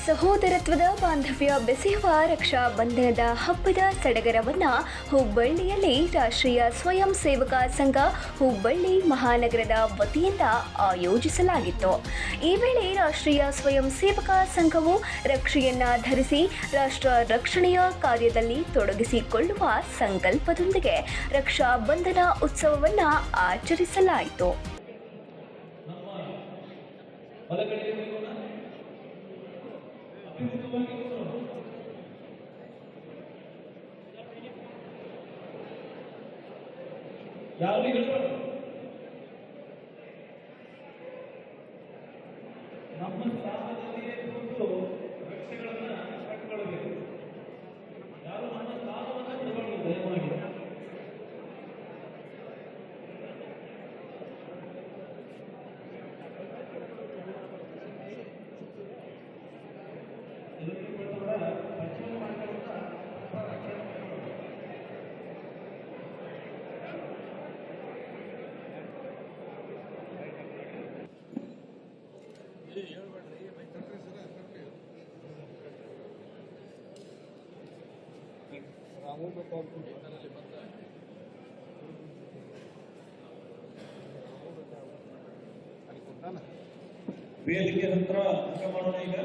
ಸಹೋದರತ್ವದ ಬಾಂಧವ್ಯ ಬೆಸೆಯುವ ರಕ್ಷಾ ಬಂಧನದ ಹಬ್ಬದ ಸಡಗರವನ್ನು ಹುಬ್ಬಳ್ಳಿಯಲ್ಲಿ ರಾಷ್ಟ್ರೀಯ ಸ್ವಯಂ ಸೇವಕ ಸಂಘ ಹುಬ್ಬಳ್ಳಿ ಮಹಾನಗರದ ವತಿಯಿಂದ ಆಯೋಜಿಸಲಾಗಿತ್ತು. ಈ ವೇಳೆ ರಾಷ್ಟ್ರೀಯ ಸ್ವಯಂ ಸೇವಕ ಸಂಘವು ರಕ್ಷೆಯನ್ನ ಧರಿಸಿ ರಾಷ್ಟ್ರ ರಕ್ಷಣೆಯ ಕಾರ್ಯದಲ್ಲಿ ತೊಡಗಿಸಿಕೊಳ್ಳುವ ಸಂಕಲ್ಪದೊಂದಿಗೆ ರಕ್ಷಾ ಬಂಧನ ಉತ್ಸವವನ್ನು ಆಚರಿಸಲಾಯಿತು. ನಮ್ಮ ಸ್ಥಾನದಲ್ಲಿಯೇ ಕೂತು ರಕ್ಷೆಗಳನ್ನ ಕಟ್ಟಿಕೊಳ್ಳಬೇಕು. ಯಾರು ನಮ್ಮ ಸ್ಥಾನವನ್ನು ಬಿಡಬಾರದು. ದಯಮಾಡಿ ವೇದಿಕೆ ಹತ್ರ ಮಾಡೋಣ. ಈಗ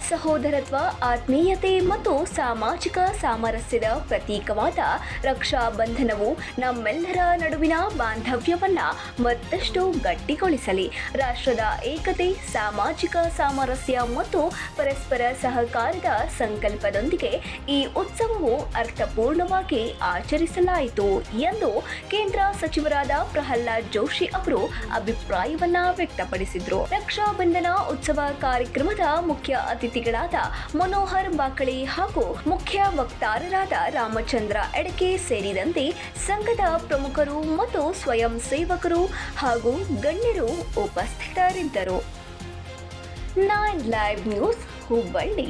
ಸಹೋದರತ್ವ, ಆತ್ಮೀಯತೆ ಮತ್ತು ಸಾಮಾಜಿಕ ಸಾಮರಸ್ಯದ ಪ್ರತೀಕವಾದ ರಕ್ಷಾ ಬಂಧನವು ನಮ್ಮೆಲ್ಲರ ನಡುವಿನ ಬಾಂಧವ್ಯವನ್ನ ಮತ್ತಷ್ಟು ಗಟ್ಟಿಗೊಳಿಸಲಿ. ರಾಷ್ಟ್ರದ ಏಕತೆ, ಸಾಮಾಜಿಕ ಸಾಮರಸ್ಯ ಮತ್ತು ಪರಸ್ಪರ ಸಹಕಾರದ ಸಂಕಲ್ಪದೊಂದಿಗೆ ಈ ಉತ್ಸವವು ಅರ್ಥಪೂರ್ಣವಾಗಿ ಆಚರಿಸಲಾಯಿತು ಎಂದು ಕೇಂದ್ರ ಸಚಿವರಾದ ಪ್ರಹ್ಲಾದ್ ಜೋಶಿ ಅವರು ಅಭಿಪ್ರಾಯವನ್ನ ವ್ಯಕ್ತಪಡಿಸಿದರು. ರಕ್ಷಾ ಬಂಧನ ಉತ್ಸವ ಕಾರ್ಯಕ್ರಮದ ಮುಖ್ಯ ಅತಿಥಿಗಳಾದ ಮನೋಹರ್ ಬಾಕಳಿ ಹಾಗೂ ಮುಖ್ಯ ವಕ್ತಾರರಾದ ರಾಮಚಂದ್ರ ಎಡಕೆ ಸೇರಿದಂತೆ ಸಂಘದ ಪ್ರಮುಖರು ಮತ್ತು ಸ್ವಯಂ ಸೇವಕರು ಹಾಗೂ ಗಣ್ಯರು ಉಪಸ್ಥಿತರಿದ್ದರು. 9 ಲೈವ್ ನ್ಯೂಸ್ ಹುಬ್ಬಳ್ಳಿ.